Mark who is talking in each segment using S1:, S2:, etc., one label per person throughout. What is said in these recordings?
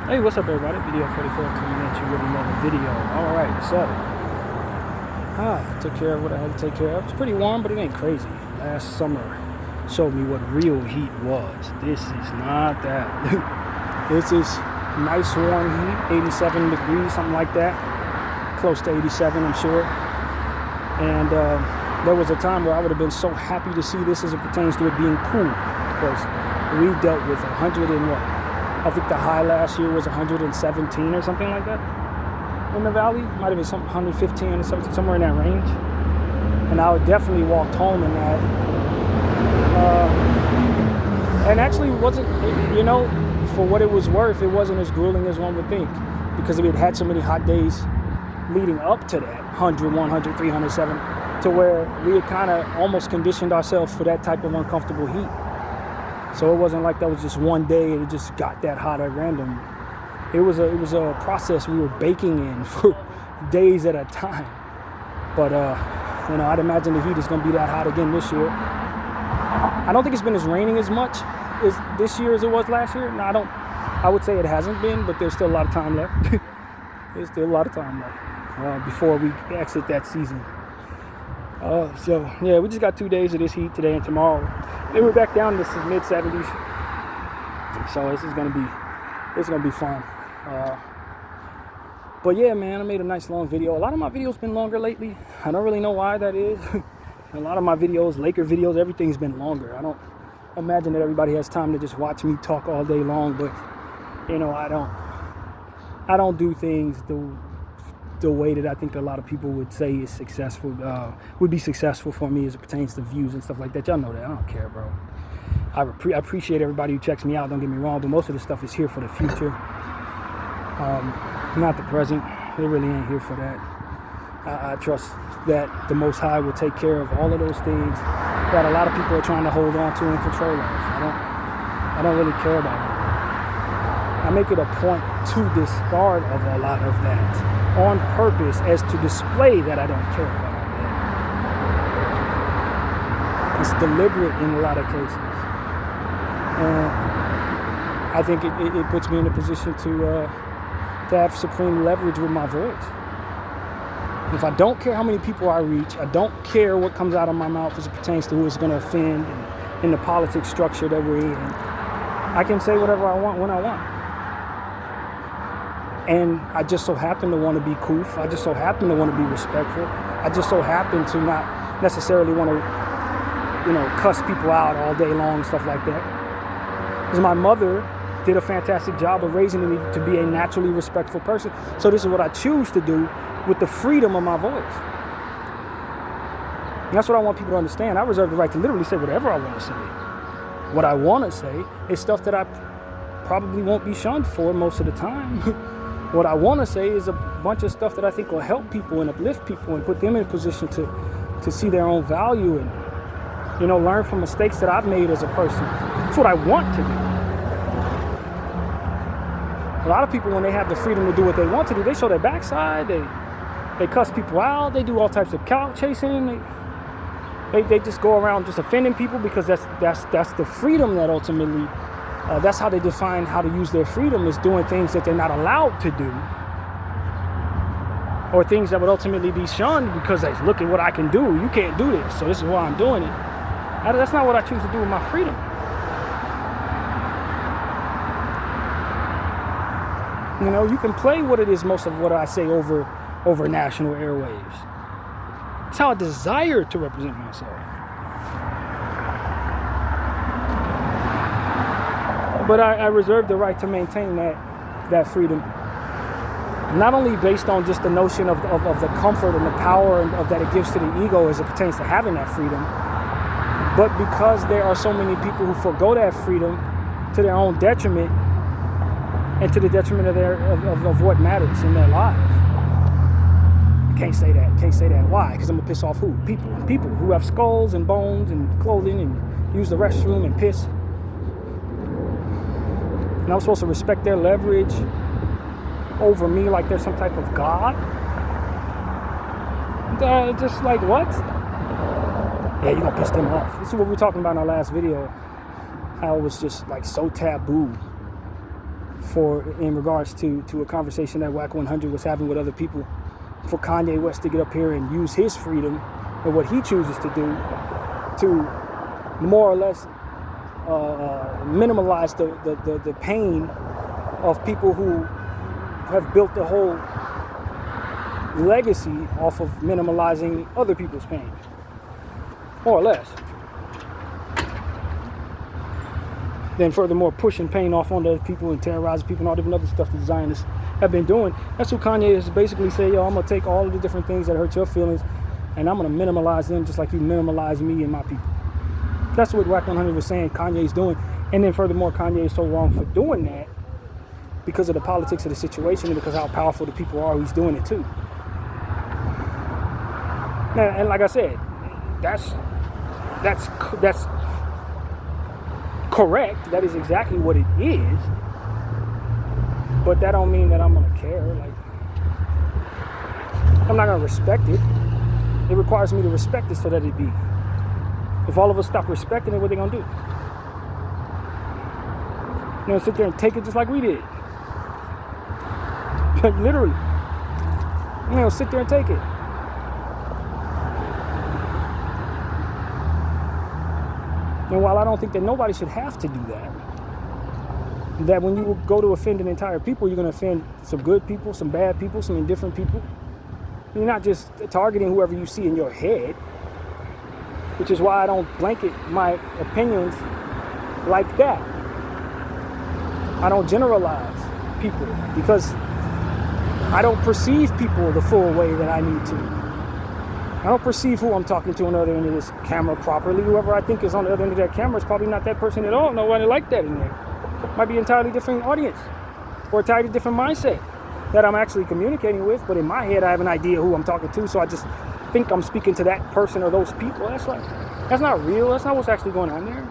S1: Hey, what's up, everybody? Video 44 coming at you with another video. Alright, so took care of what I had to take care of. It's pretty warm, but it ain't crazy. Last summer showed me what real heat was. This is not that. This is nice warm heat, 87 degrees, something like that. Close to 87, I'm sure. And there was a time where I would have been so happy to see this as it pertains to it being cool, because we dealt with 100 and what? I think the high last year was 117 or something like that in the valley. Might have been some 115 or something, somewhere in that range. And I would definitely walked home in that. And actually wasn't, for what it was worth, it wasn't as grueling as one would think, because we had had so many hot days leading up to that 100, 100, 307, to where we had kind of almost conditioned ourselves for that type of uncomfortable heat. So it wasn't like that was just one day and it just got that hot at random. It was a process we were baking in for days at a time. But I'd imagine the heat is going to be that hot again this year. I don't think it's been as raining as much as this year as it was last year. No, I would say it hasn't been, but there's still a lot of time left. There's still a lot of time left before we exit that season. We just got 2 days of this heat, today and tomorrow. Then we're back down to the mid 70s. So it's gonna be fun. But yeah, man, I made a nice long video. A lot of my videos been longer lately. I don't really know why that is. A lot of my videos, Laker videos, everything's been longer. I don't imagine that everybody has time to just watch me talk all day long, but I don't do things the way that I think a lot of people would say is successful, would be successful for me as it pertains to views and stuff like that. Y'all know that. I don't care, bro. I appreciate everybody who checks me out, don't get me wrong, but most of the stuff is here for the future, not the present. It really ain't here for that. I trust that the Most High will take care of all of those things that a lot of people are trying to hold on to and control of. I don't really care about it. I make it a point to discard of a lot of that on purpose, as to display that I don't care about that. It's deliberate in a lot of cases. I think it puts me in a position to have supreme leverage with my voice. If I don't care how many people I reach, I don't care what comes out of my mouth as it pertains to who it's going to offend in the politics structure that we're in, I can say whatever I want when I want. And I just so happen to want to be koof. I just so happen to want to be respectful. I just so happen to not necessarily want to, cuss people out all day long and stuff like that. Because my mother did a fantastic job of raising me to be a naturally respectful person. So this is what I choose to do with the freedom of my voice. And that's what I want people to understand. I reserve the right to literally say whatever I want to say. What I want to say is stuff that I probably won't be shunned for most of the time. What I want to say is a bunch of stuff that I think will help people and uplift people and put them in a position to see their own value and, learn from mistakes that I've made as a person. That's what I want to do. A lot of people, when they have the freedom to do what they want to do, they show their backside, they cuss people out, they do all types of clout chasing, they just go around just offending people, because that's the freedom that ultimately, that's how they define how to use their freedom, is doing things that they're not allowed to do, or things that would ultimately be shunned because they look at what I can do. You can't do this, so this is why I'm doing it. That's not what I choose to do with my freedom. You can play what it is, most of what I say over national airwaves. It's how I desire to represent myself. But I reserve the right to maintain that freedom. Not only based on just the notion of the comfort and the power that it gives to the ego as it pertains to having that freedom, but because there are so many people who forego that freedom to their own detriment and to the detriment of what matters in their lives. Can't say that. Why? Because I'm going to piss off who? People who have skulls and bones and clothing and use the restroom and piss. And I'm supposed to respect their leverage over me like they're some type of god? Just like what? Yeah, you're going to piss them off. This is what we were talking about in our last video. How it was just like so taboo in regards to a conversation that Wack 100 was having with other people, for Kanye West to get up here and use his freedom and what he chooses to do to more or less minimize the pain of people who have built a whole legacy off of minimalizing other people's pain, more or less. Then furthermore, pushing pain off onto other people and terrorizing people and all different other stuff the Zionists have been doing. That's what Kanye is basically saying, yo, I'm going to take all of the different things that hurt your feelings and I'm going to minimalize them just like you minimalize me and my people. That's what Wack 100 was saying Kanye's doing. And then furthermore, Kanye is so wrong for doing that because of the politics of the situation and because of how powerful the people are who's doing it too. Now, and like I said, that's correct. That is exactly what it is. But that don't mean that I'm gonna care. Like, I'm not gonna respect it. It requires me to respect it so that it be. If all of us stop respecting it, what they gonna do? You know, sit there and take it just like we did. Literally. You know, sit there and take it. And while I don't think that nobody should have to do that when you go to offend an entire people, you're going to offend some good people, some bad people, some indifferent people. You're not just targeting whoever you see in your head, which is why I don't blanket my opinions like that. I don't generalize people because I don't perceive people the full way that I need to. I don't perceive who I'm talking to on the other end of this camera properly. Whoever I think is on the other end of that camera is probably not that person at all. Nobody like that in there. Might be an entirely different audience or a entirely different mindset that I'm actually communicating with. But in my head, I have an idea who I'm talking to. So I just think I'm speaking to that person or those people. That's not real. That's not what's actually going on there.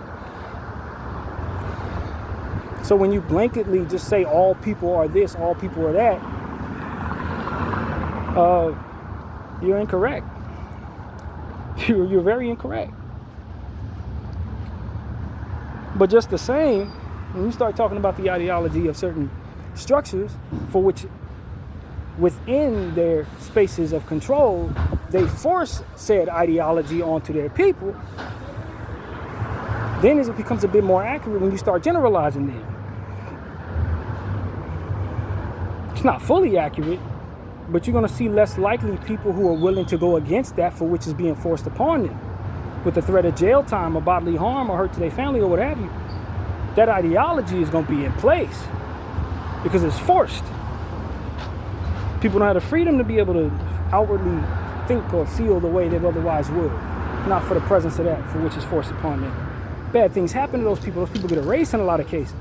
S1: So when you blanketly just say all people are this, all people are that, you're incorrect. You're very incorrect. But just the same, when you start talking about the ideology of certain structures for which within their spaces of control, they force said ideology onto their people, then it becomes a bit more accurate when you start generalizing them. It's not fully accurate, but you're going to see less likely people who are willing to go against that for which is being forced upon them with the threat of jail time or bodily harm or hurt to their family or what have you. That ideology is going to be in place because it's forced. People don't have the freedom to be able to outwardly think or feel the way they otherwise would, not for the presence of that for which is forced upon them. Bad things happen to those people. Those people get erased in a lot of cases.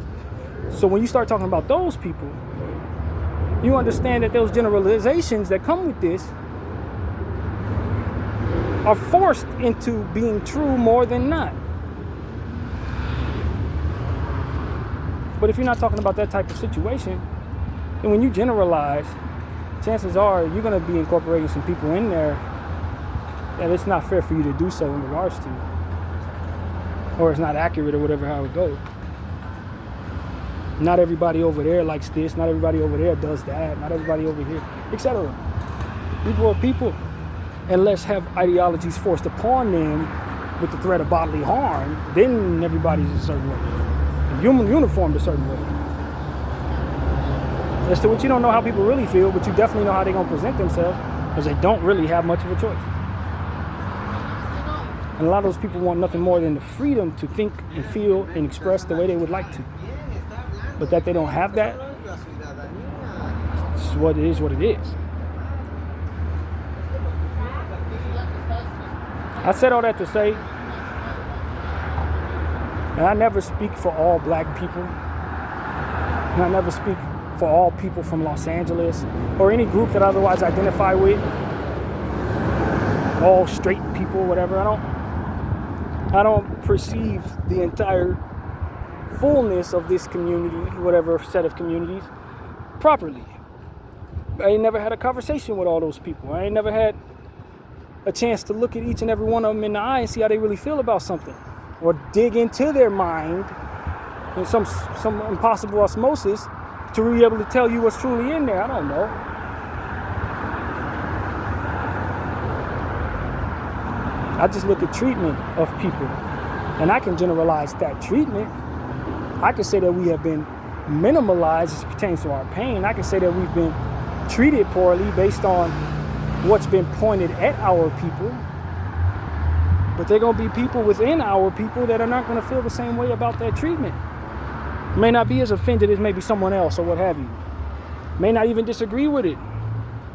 S1: So when you start talking about those people, you understand that those generalizations that come with this are forced into being true more than not. But if you're not talking about that type of situation, then when you generalize, chances are you're going to be incorporating some people in there that it's not fair for you to do so in regards to, or it's not accurate or whatever, how it goes. Not everybody over there likes this. Not everybody over there does that. Not everybody over here, etc. People are people. Unless have ideologies forced upon them with the threat of bodily harm, then everybody's a certain way. Uniformed a certain way. As to which you don't know how people really feel, but you definitely know how they're going to present themselves because they don't really have much of a choice. And a lot of those people want nothing more than the freedom to think and feel and express the way they would like to. But that they don't have that, it's what it is, what it is. I said all that to say, and I never speak for all black people, and I never speak for all people from Los Angeles, or any group that I otherwise identify with, all straight people, whatever. I don't perceive the entire fullness of this community, whatever set of communities, properly. I ain't never had a conversation with all those people. I ain't never had a chance to look at each and every one of them in the eye and see how they really feel about something, or dig into their mind in some impossible osmosis to be able to tell you what's truly in there. I don't know. I just look at treatment of people, and I can generalize that treatment. I can say that we have been minimalized as it pertains to our pain. I can say that we've been treated poorly based on what's been pointed at our people. But there are going to be people within our people that are not going to feel the same way about that treatment. May not be as offended as maybe someone else or what have you. May not even disagree with it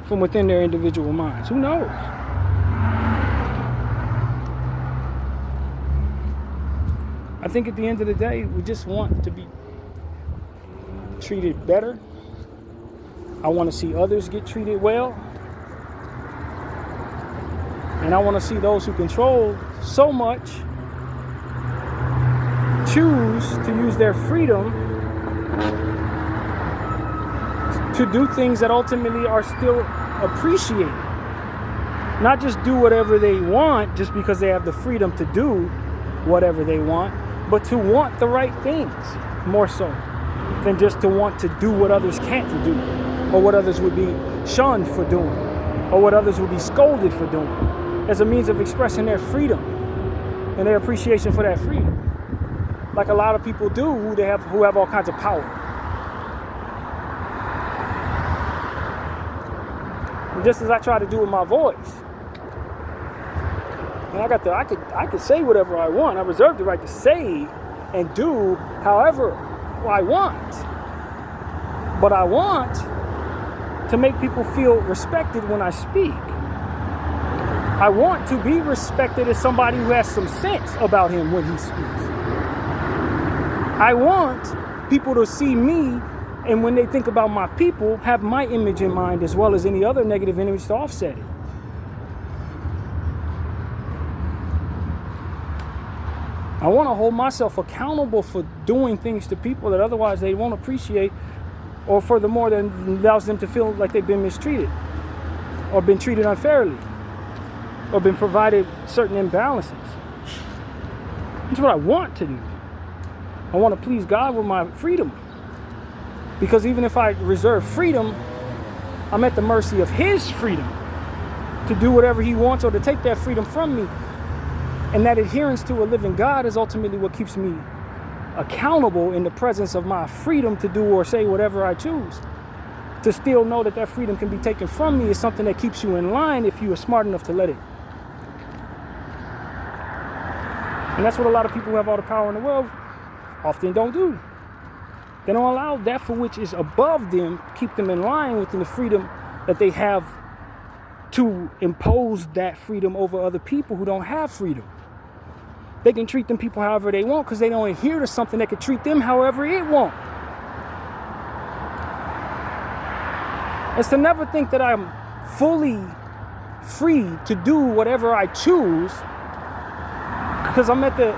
S1: from within their individual minds. Who knows? I think at the end of the day, we just want to be treated better. I want to see others get treated well. And I want to see those who control so much choose to use their freedom to do things that ultimately are still appreciated. Not just do whatever they want just because they have the freedom to do whatever they want, but to want the right things more so than just to want to do what others can't do, or what others would be shunned for doing, or what others would be scolded for doing, as a means of expressing their freedom and their appreciation for that freedom. Like a lot of people do who have all kinds of power. And just as I try to do with my voice. And I could say whatever I want. I reserve the right to say and do however I want. But I want to make people feel respected when I speak. I want to be respected as somebody who has some sense about him when he speaks. I want people to see me, and when they think about my people, have my image in mind as well as any other negative image to offset it. I want to hold myself accountable for doing things to people that otherwise they won't appreciate, or furthermore, that allows them to feel like they've been mistreated or been treated unfairly or been provided certain imbalances. That's what I want to do. I want to please God with my freedom. Because even if I reserve freedom, I'm at the mercy of his freedom to do whatever he wants or to take that freedom from me. And that adherence to a living God is ultimately what keeps me accountable in the presence of my freedom to do or say whatever I choose. To still know that that freedom can be taken from me is something that keeps you in line if you are smart enough to let it. And that's what a lot of people who have all the power in the world often don't do. They don't allow that for which is above them, keep them in line within the freedom that they have to impose that freedom over other people who don't have freedom. They can treat them people however they want because they don't adhere to something that can treat them however it wants. It's to never think that I'm fully free to do whatever I choose because I'm at the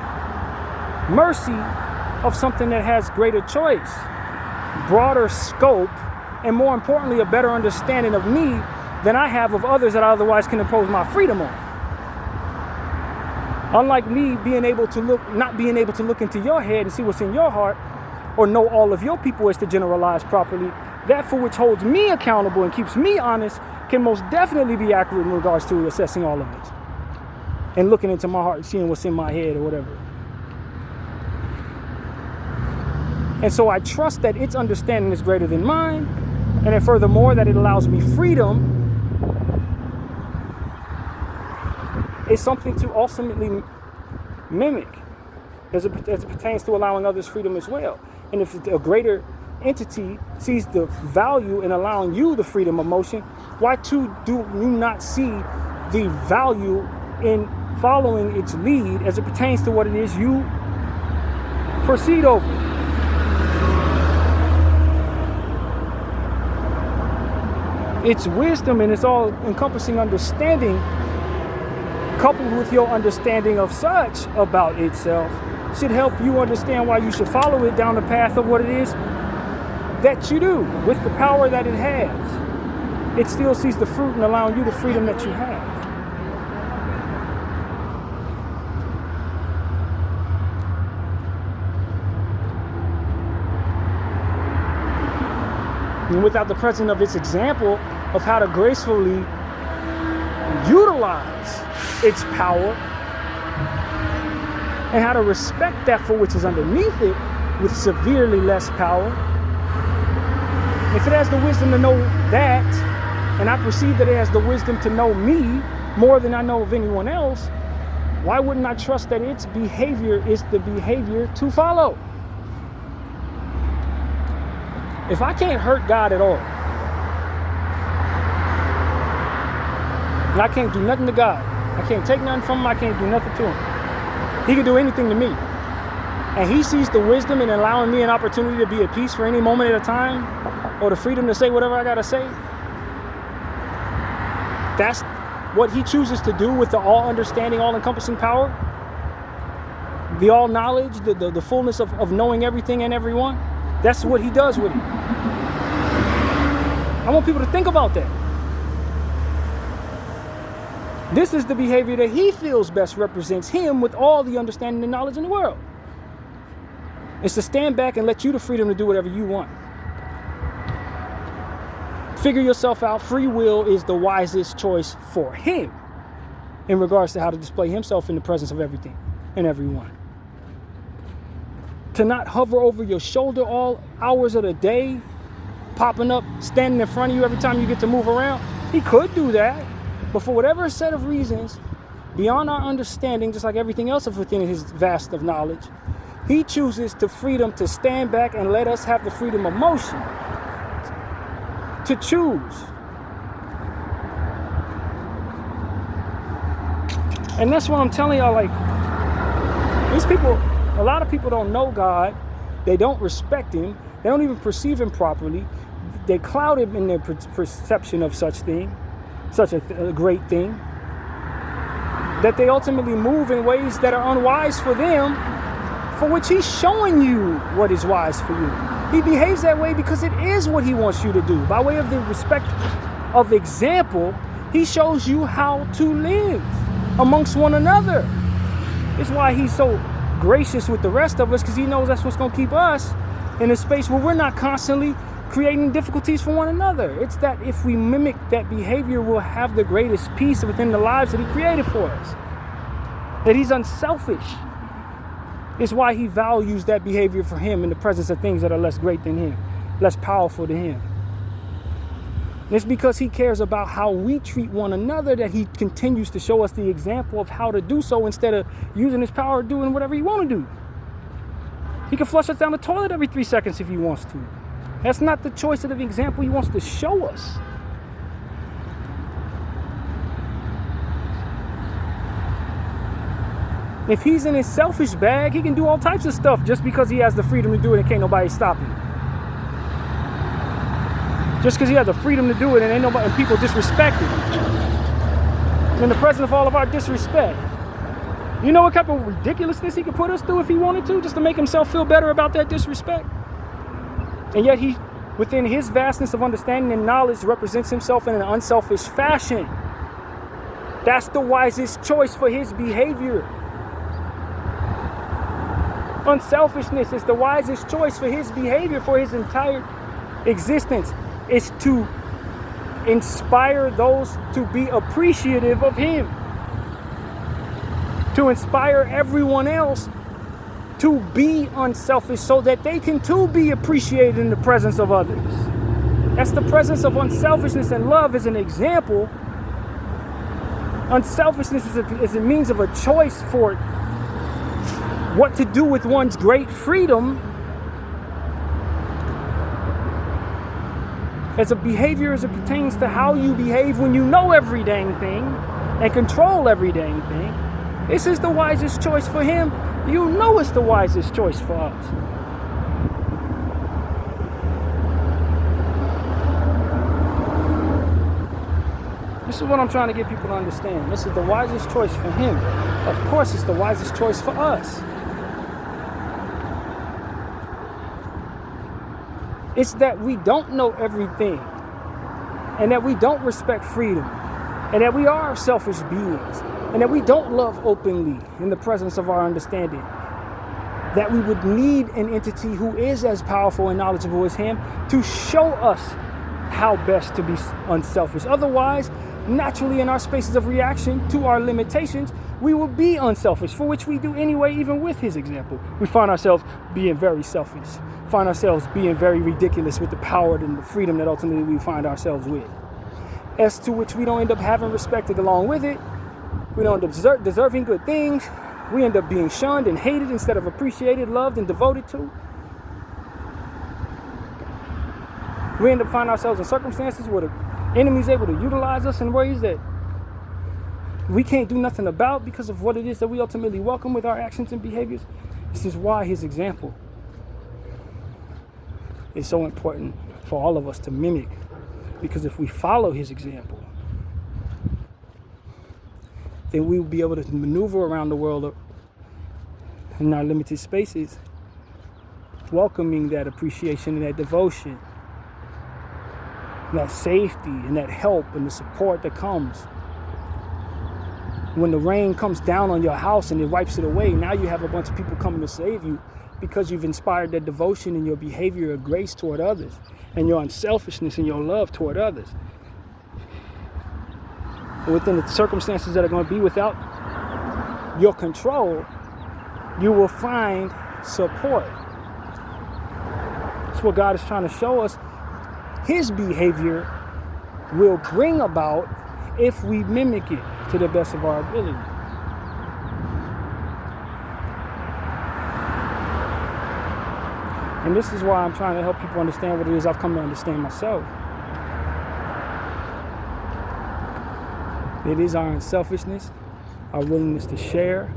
S1: mercy of something that has greater choice, broader scope, and more importantly, a better understanding of me than I have of others that I otherwise can impose my freedom on. Unlike me not being able to look into your head and see what's in your heart, or know all of your people as to generalize properly, that for which holds me accountable and keeps me honest can most definitely be accurate in regards to assessing all of it. And looking into my heart and seeing what's in my head or whatever. And so I trust that its understanding is greater than mine, and then furthermore that it allows me freedom. It's something to ultimately mimic as it pertains to allowing others freedom as well. And if a greater entity sees the value in allowing you the freedom of motion, why too do you not see the value in following its lead as it pertains to what it is you proceed over? Its wisdom and its all-encompassing understanding, coupled with your understanding of such about itself, should help you understand why you should follow it down the path of what it is that you do. With the power that it has, it still sees the fruit in allowing you the freedom that you have. and without the presence of its example of how to gracefully utilize its power and how to respect that for which is underneath it with severely less power. If it has the wisdom to know that, and I perceive that it has the wisdom to know me more than I know of anyone else, why wouldn't I trust that its behavior is the behavior to follow? If I can't hurt God at all, and I can't do nothing to God, I can't take nothing from him, I can't do nothing to him. He can do anything to me. And he sees the wisdom in allowing me an opportunity to be at peace for any moment at a time, or the freedom to say whatever I gotta say. That's what he chooses to do with the all-understanding, all-encompassing power. The all-knowledge, the fullness of knowing everything and everyone. That's what he does with it. I want people to think about that. This is the behavior that he feels best represents him with all the understanding and knowledge in the world. It's to stand back and let you the freedom to do whatever you want. Figure yourself out. Free will is the wisest choice for him in regards to how to display himself in the presence of everything and everyone. To not hover over your shoulder all hours of the day, popping up, standing in front of you every time you get to move around. He could do that, but for whatever set of reasons, beyond our understanding, just like everything else within his vast of knowledge, he chooses the freedom to stand back and let us have the freedom of motion to choose. And that's what I'm telling y'all, like, these people, a lot of people don't know God. They don't respect him. They don't even perceive him properly. They cloud him in their perception of such a great thing, that they ultimately move in ways that are unwise for them, for which he's showing you what is wise for you. He behaves that way because it is what he wants you to do. By way of the respect of example, he shows you how to live amongst one another. It's why he's so gracious with the rest of us, because he knows that's what's going to keep us in a space where we're not constantly creating difficulties for one another. It's that if we mimic that behavior, we'll have the greatest peace within the lives that he created for us. That he's unselfish. It's why he values that behavior for him in the presence of things that are less great than him, less powerful than him. It's because he cares about how we treat one another that he continues to show us the example of how to do so instead of using his power doing whatever he wants to do. He can flush us down the toilet every 3 seconds if he wants to. That's not the choice of the example he wants to show us. If he's in his selfish bag, he can do all types of stuff just because he has the freedom to do it and can't nobody stop him. Just because he has the freedom to do it and ain't nobody, and people disrespect him. In the presence of all of our disrespect. You know what type of ridiculousness he could put us through if he wanted to, just to make himself feel better about that disrespect? And yet he, within his vastness of understanding and knowledge, represents himself in an unselfish fashion. That's the wisest choice for his behavior. Unselfishness is the wisest choice for his behavior, for his entire existence. Is to inspire those to be appreciative of him. To inspire everyone else to be unselfish so that they can too be appreciated in the presence of others. That's the presence of unselfishness, and love is an example. Unselfishness is a means of a choice for what to do with one's great freedom. As a behavior as it pertains to how you behave when you know every dang thing and control every dang thing. This is the wisest choice for him. You know it's the wisest choice for us. This is what I'm trying to get people to understand. This is the wisest choice for him. Of course, it's the wisest choice for us. It's that we don't know everything, and that we don't respect freedom, and that we are selfish beings, and that we don't love openly in the presence of our understanding. that we would need an entity who is as powerful and knowledgeable as him to show us how best to be unselfish. Otherwise, naturally in our spaces of reaction to our limitations, we will be unselfish, for which we do anyway, even with his example. We find ourselves being very selfish, find ourselves being very ridiculous with the power and the freedom that ultimately we find ourselves with. As to which we don't end up having respected along with it. We don't end up deserving good things. We end up being shunned and hated instead of appreciated, loved, and devoted to. We end up finding ourselves in circumstances where the enemy's able to utilize us in ways that we can't do nothing about because of what it is that we ultimately welcome with our actions and behaviors. This is why his example is so important for all of us to mimic. Because if we follow his example, then we will be able to maneuver around the world in our limited spaces, welcoming that appreciation and that devotion, that safety and that help and the support that comes. When the rain comes down on your house and it wipes it away, now you have a bunch of people coming to save you because you've inspired that devotion in your behavior of grace toward others and your unselfishness and your love toward others. And within the circumstances that are going to be without your control, you will find support. That's what God is trying to show us. His behavior will bring about if we mimic it to the best of our ability. And this is why I'm trying to help people understand what it is I've come to understand myself. It is our unselfishness, our willingness to share,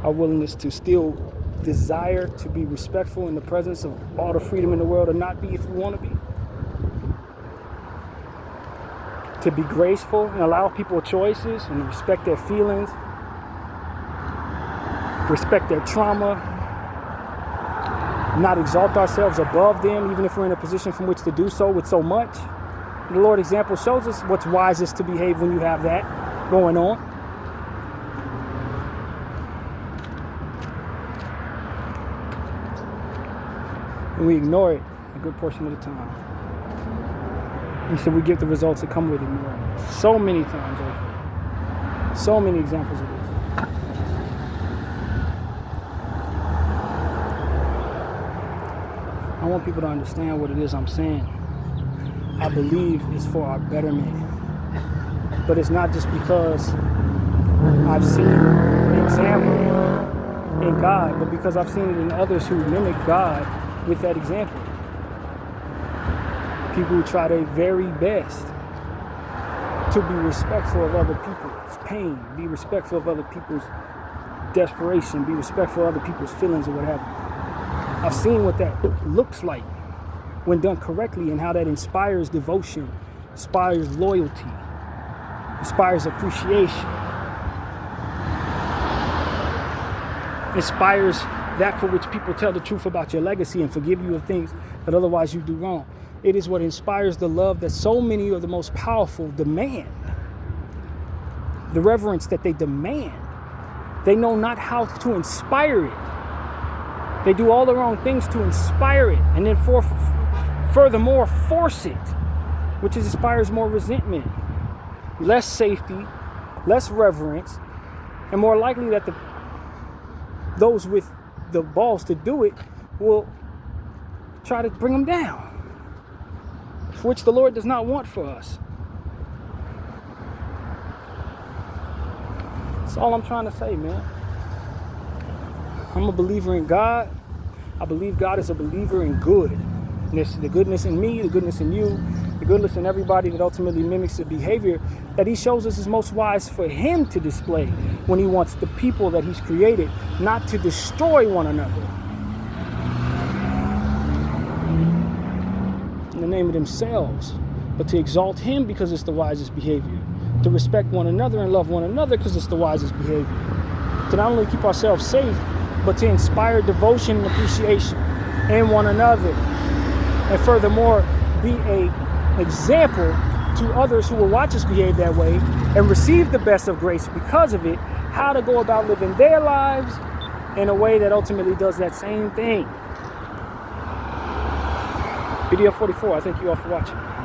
S1: our willingness to still desire to be respectful in the presence of all the freedom in the world, or not be if we want to be. To be graceful and allow people choices and respect their feelings, respect their trauma, not exalt ourselves above them, even if we're in a position from which to do so with so much. The Lord example shows us what's wisest to behave when you have that going on. And we ignore it a good portion of the time. And so we get the results that come with ignoring it. So many times over. So many examples of this. I want people to understand what it is I'm saying. I believe it's for our betterment. But it's not just because I've seen an example in God, but because I've seen it in others who mimic God with that example. People who try their very best to be respectful of other people's pain, be respectful of other people's desperation, be respectful of other people's feelings or whatever. I've seen what that looks like when done correctly and how that inspires devotion, inspires loyalty, inspires appreciation, inspires that for which people tell the truth about your legacy and forgive you of things that otherwise you do wrong. It is what inspires the love that so many of the most powerful demand. The reverence that they demand. They know not how to inspire it. They do all the wrong things to inspire it, and then furthermore force it, which inspires more resentment, less safety, less reverence, and more likely that those with the balls to do it will try to bring them down, which the Lord does not want for us. That's all I'm trying to say, man. I'm a believer in God. I believe God is a believer in good. And there's the goodness in me, the goodness in you, the goodness in everybody that ultimately mimics the behavior that he shows us is most wise for him to display when he wants the people that he's created not to destroy one another in the name of themselves, but to exalt him because it's the wisest behavior, to respect one another and love one another because it's the wisest behavior, to not only keep ourselves safe, but to inspire devotion and appreciation in one another, and furthermore be an example to others who will watch us behave that way and receive the best of grace because of it, how to go about living their lives in a way that ultimately does that same thing. Video 44, I thank you all for watching.